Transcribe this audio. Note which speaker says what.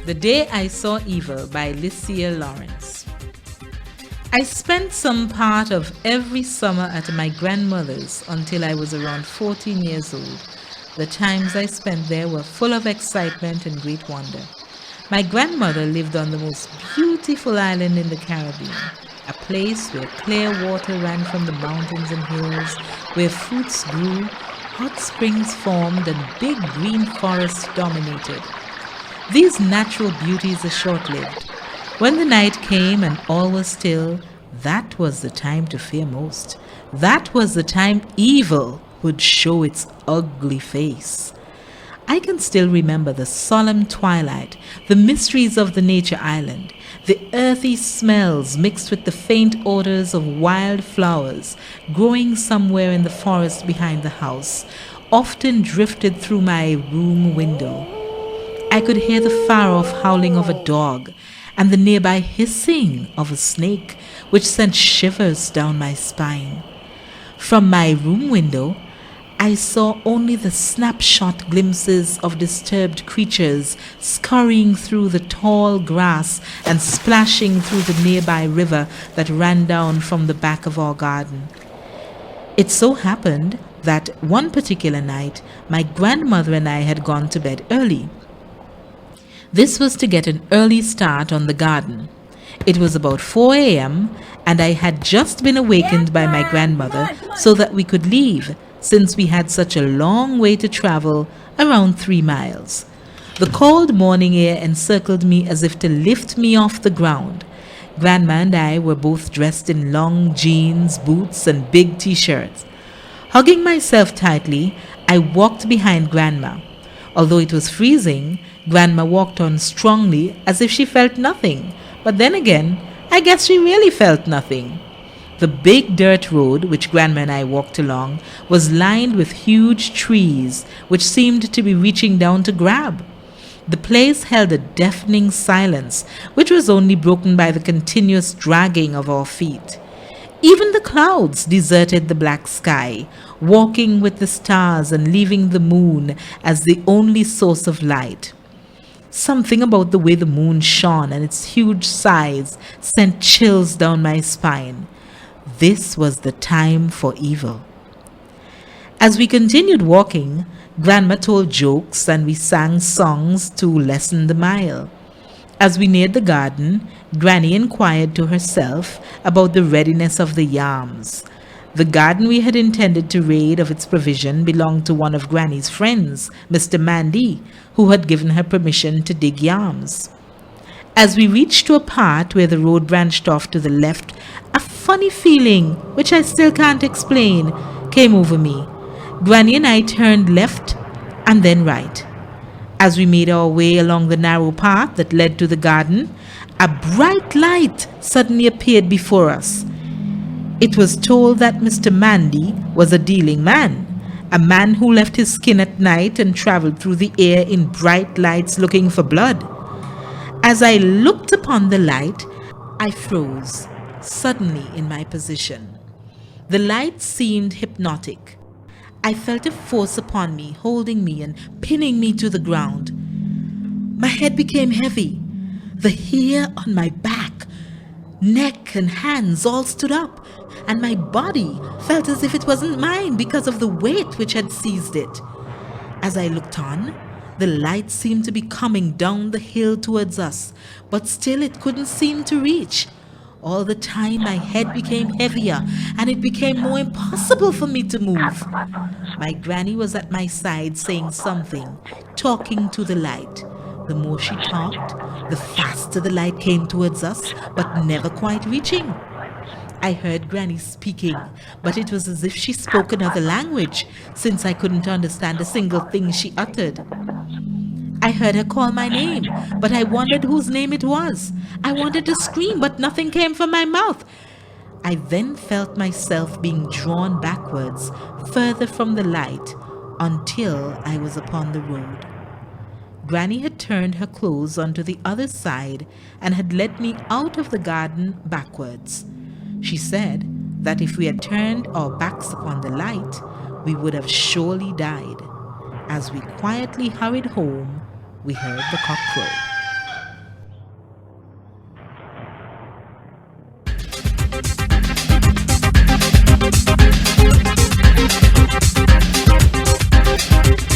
Speaker 1: The Day I Saw Evil by Lycia Lawrence. I spent some part of every summer at my grandmother's until I was around 14 years old. The times I spent there were full of excitement and great wonder. My grandmother lived on the most beautiful island in the Caribbean, a place where clear water ran from the mountains and hills, where fruits grew, hot springs formed, and big green forests dominated. These natural beauties are short-lived. When the night came and all was still, that was the time to fear most. That was the time evil would show its ugly face. I can still remember the solemn twilight, the mysteries of the nature island, the earthy smells mixed with the faint odors of wild flowers growing somewhere in the forest behind the house, often drifted through my room window. I could hear the far-off howling of a dog and the nearby hissing of a snake, which sent shivers down my spine. From my room window, I saw only the snapshot glimpses of disturbed creatures scurrying through the tall grass and splashing through the nearby river that ran down from the back of our garden. It so happened that one particular night, my grandmother and I had gone to bed early. This was to get an early start on the garden. It was about 4 a.m., and I had just been awakened by my grandmother so that we could leave, since we had such a long way to travel, around 3 miles. The cold morning air encircled me as if to lift me off the ground. Grandma and I were both dressed in long jeans, boots, and big t-shirts. Hugging myself tightly, I walked behind Grandma. Although it was freezing, Grandma walked on strongly as if she felt nothing. But then again, I guess she really felt nothing. The big dirt road which Grandma and I walked along was lined with huge trees which seemed to be reaching down to grab. The place held a deafening silence which was only broken by the continuous dragging of our feet. Even the clouds deserted the black sky, walking with the stars and leaving the moon as the only source of light. Something about the way the moon shone and its huge size sent chills down my spine. This was the time for evil. As we continued walking, Grandma told jokes and we sang songs to lessen the mile. As we neared the garden, Granny inquired to herself about the readiness of the yams. The garden we had intended to raid of its provision belonged to one of Granny's friends, Mr. Mandy, who had given her permission to dig yams. As we reached to a part where the road branched off to the left, a funny feeling, which I still can't explain, came over me. Granny and I turned left and then right. As we made our way along the narrow path that led to the garden, a bright light suddenly appeared before us. It was told that Mr. Mandy was a dealing man, a man who left his skin at night and traveled through the air in bright lights looking for blood. As I looked upon the light, I froze suddenly in my position. The light seemed hypnotic. I felt a force upon me, holding me and pinning me to the ground. My head became heavy. The hair on my back, neck and hands all stood up, and my body felt as if it wasn't mine because of the weight which had seized it. As I looked on, the light seemed to be coming down the hill towards us, but still it couldn't seem to reach. All the time my head became heavier and it became more impossible for me to move. My granny was at my side saying something, talking to the light. The more she talked, the faster the light came towards us, but never quite reaching. I heard Granny speaking, but it was as if she spoke another language, since I couldn't understand a single thing she uttered. I heard her call my name, but I wondered whose name it was. I wanted to scream, but nothing came from my mouth. I then felt myself being drawn backwards, further from the light, until I was upon the road. Granny had turned her clothes onto the other side and had led me out of the garden backwards. She said that if we had turned our backs upon the light, we would have surely died. As we quietly hurried home, we heard the cock crow.